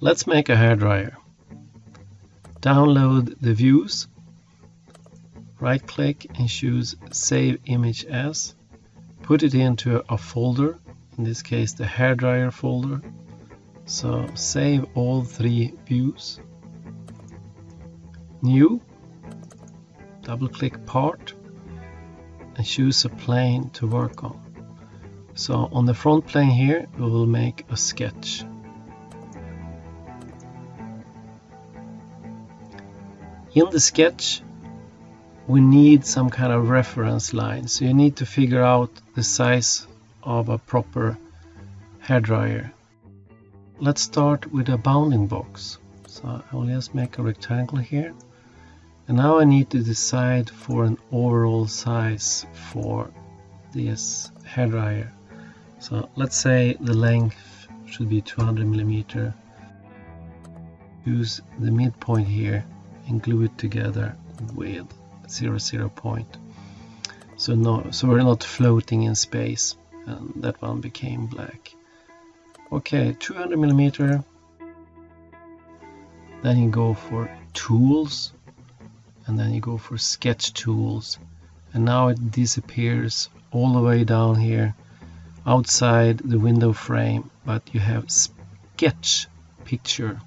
Let's make a hairdryer. Download the views, right click and choose Save Image As. Put it into a folder, in this case the hairdryer folder. So save all 3 views. New, double click part and choose a plane to work on. So on the front plane here we will make a sketch. In the sketch we need some kind of reference line, so you need to figure out the size of a proper hairdryer. Let's start with a bounding box. So I will just make a rectangle here. And now I need to decide for an overall size for this hairdryer. So let's say the length should be 200 millimeter. Use the midpoint here and glue it together with 0 point. So we're not floating in space, and that one became black. Okay, 200 millimeter. Then you go for tools, and then you go for sketch tools, and now it disappears all the way down here outside the window frame, but you have sketch picture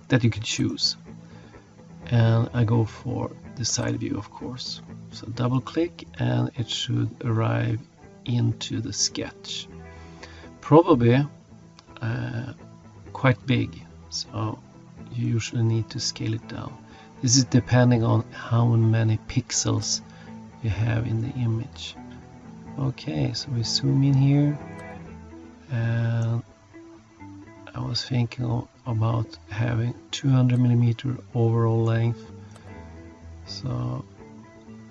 that you could choose. And I go for the side view, of course. So double click and it should arrive into the sketch. Probably quite big, so you usually need to scale it down. This is depending on how many pixels you have in the image. Okay, so we zoom in here, and I was thinking about having 200 millimeter overall length. So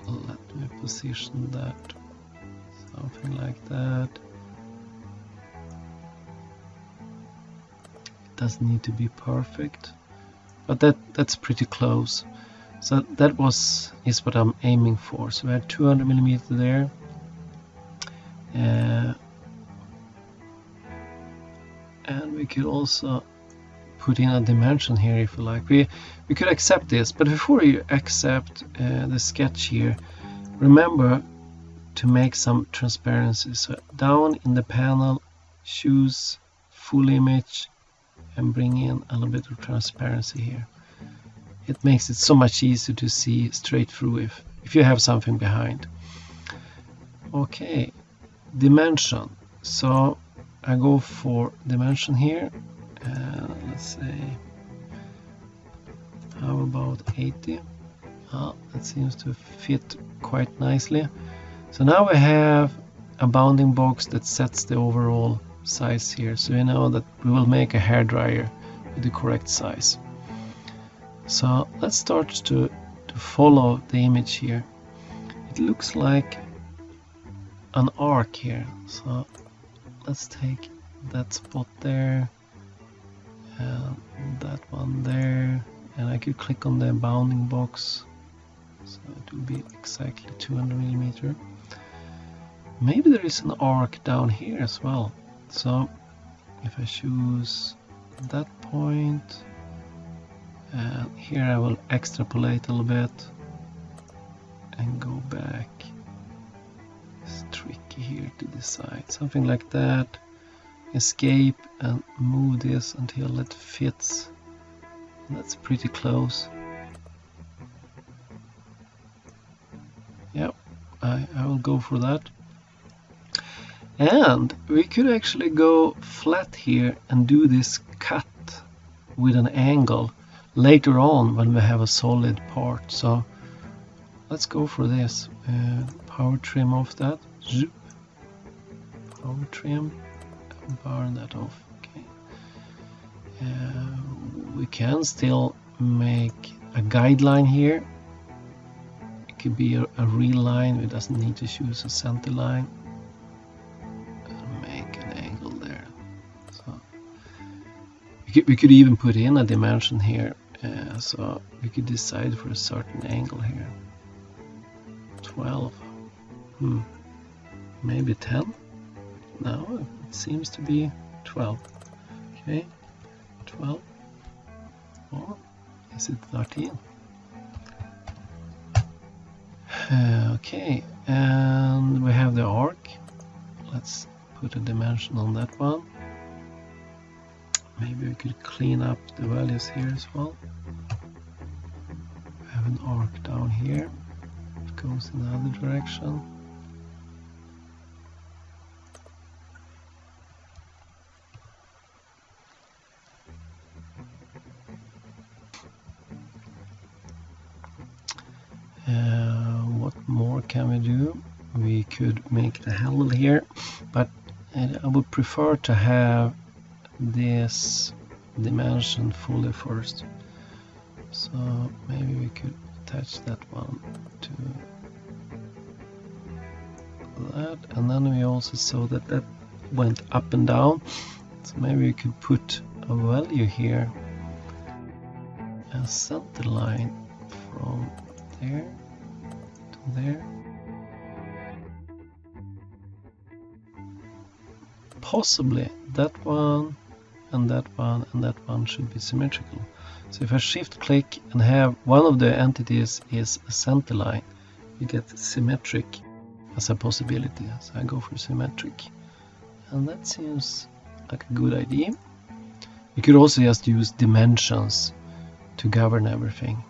let me position that something like that. It doesn't need to be perfect, but that's pretty close. So that is what I'm aiming for. So we had 200 millimeter there. And we could also put in a dimension here if you like. We could accept this, but before you accept the sketch here, remember to make some transparency. So down in the panel, choose full image and bring in a little bit of transparency here. It makes it so much easier to see straight through if you have something behind. Okay, dimension. So I go for dimension here. Let's say, how about 80? That seems to fit quite nicely. So now we have a bounding box that sets the overall size here, so you know that we will make a hairdryer with the correct size. So let's start to follow the image here. It looks like an arc here, so let's take that spot there and that one there, and I could click on the bounding box, so it will be exactly 200 millimeter. Maybe there is an arc down here as well. So if I choose that point, and here I will extrapolate a little bit and go back. It's tricky here to decide. Something like that. Escape and move this until it fits. That's pretty close. Yep, I will go for that. And we could actually go flat here and do this cut with an angle later on when we have a solid part. So let's go for this. Power trim off that. Zoop. Power trim and burn that off. Okay. We can still make a guideline here. It could be a real line. It doesn't need to choose a center line. We could even put in a dimension here, so we could decide for a certain angle here. 12. Maybe 10? No, it seems to be 12. Okay, 12. Or is it 13? Okay, and we have the arc. Let's put a dimension on that one. Maybe we could clean up the values here as well. We have an arc down here. It goes in the other direction. What more can we do? We could make the handle here, but I would prefer to have this dimension fully first. So maybe we could attach that one to that, and then we also saw that that went up and down. So maybe we could put a value here, a center line from there to there. Possibly that one and that one and that one should be symmetrical. So if I shift click and have one of the entities is a center line, you get symmetric as a possibility. So I go for symmetric, and that seems like a good idea. You could also just use dimensions to govern everything.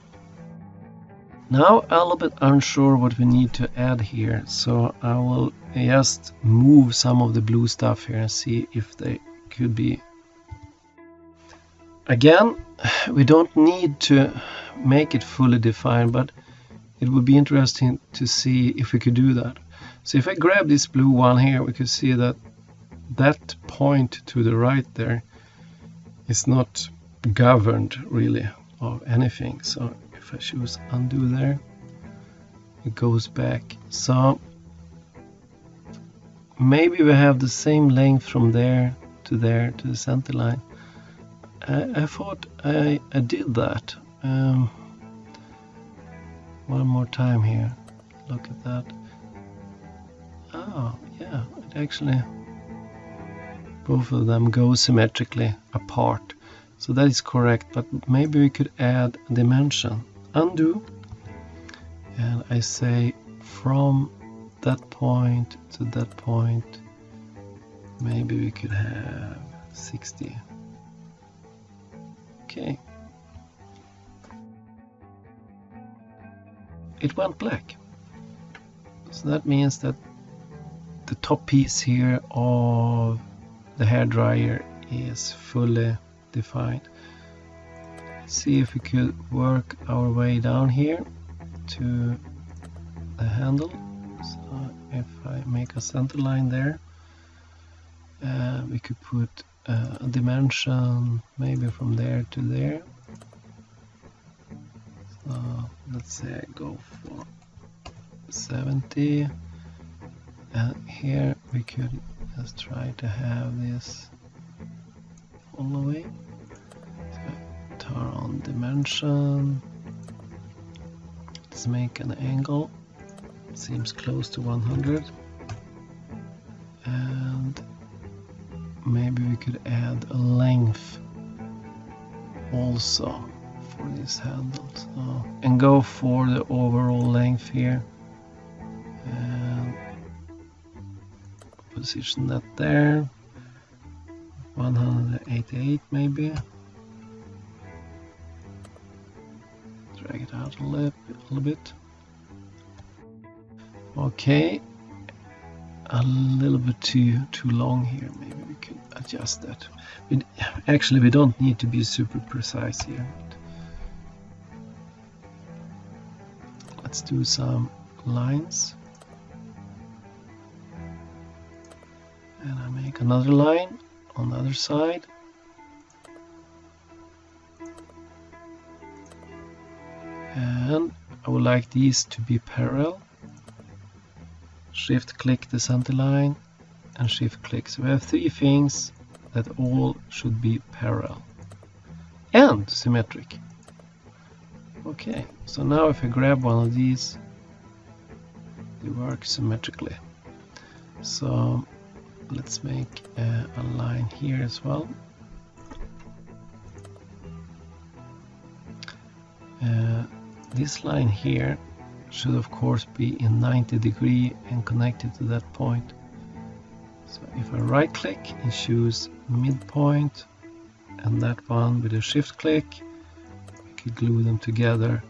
Now I'm a little bit unsure what we need to add here, so I will just move some of the blue stuff here and see if they could be. Again, we don't need to make it fully defined, but it would be interesting to see if we could do that. So if I grab this blue one here, we could see that that point to the right there is not governed really of anything. So if I choose undo there, it goes back. So maybe we have the same length from there to the center line. I thought I did that. One more time here. Look at that. Oh, yeah, it actually, both of them go symmetrically apart. So that is correct, but maybe we could add a dimension. Undo, and I say from that point to that point, maybe we could have 60. Okay. It went black. So that means that the top piece here of the hairdryer is fully defined. Let's see if we could work our way down here to the handle. So if I make a center line there, we could put a dimension maybe from there to there. So let's say I go for 70, and here we could just try to have this all the way. So turn on dimension. Let's make an angle. Seems close to 100, and maybe we could add a length also for this handle. So, and go for the overall length here, and position that there. 188 maybe. Drag it out a little bit. Okay, a little bit too long here. Maybe we could adjust that. Actually, we don't need to be super precise here. Let's do some lines, and I make another line on the other side. And I would like these to be parallel. Shift click the center line and shift click. So we have three things that all should be parallel and symmetric. Okay, so now if I grab one of these, they work symmetrically. So let's make a line here as well. This line here should of course be in 90 and connected to that point. So if I right click and choose midpoint and that one with a shift click, we could glue them together.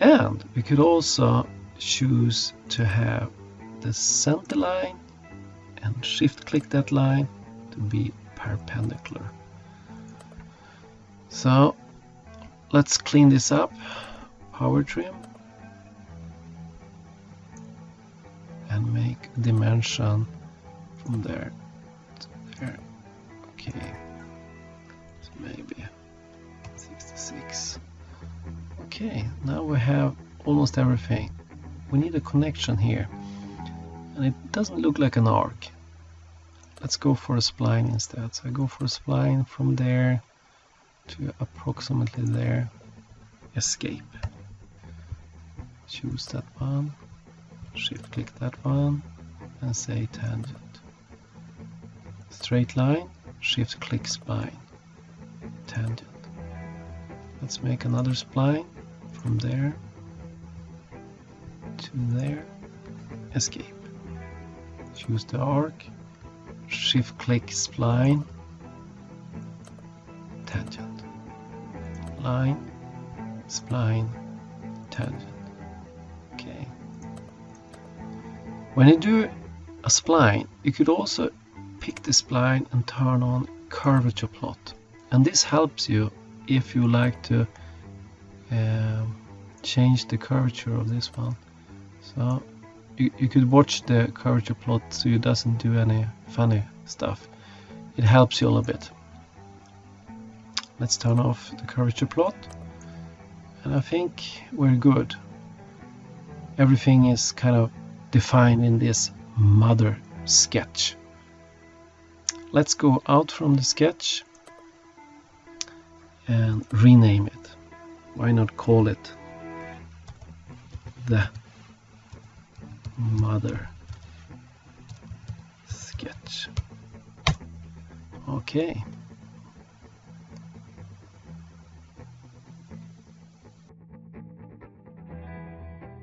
And we could also choose to have the center line and shift click that line to be perpendicular. So let's clean this up. Power trim and make a dimension from there to there. Okay, so maybe 66. Okay, now we have almost everything. We need a connection here, and it doesn't look like an arc. Let's go for a spline instead. So I go for a spline from there to approximately there. Escape. Choose that one, shift click that one, and say tangent. Straight line, shift click spline, tangent. Let's make another spline from there to there. Escape. Choose the arc, shift click spline, tangent. Line, spline, tangent. Okay. When you do a spline, you could also pick the spline and turn on curvature plot, and this helps you if you like to change the curvature of this one. So you could watch the curvature plot so it doesn't do any funny stuff. It helps you a little bit. Let's turn off the curvature plot, and I think we're good. Everything is kind of defined in this mother sketch. Let's go out from the sketch and rename it. Why not call it the mother sketch? Okay.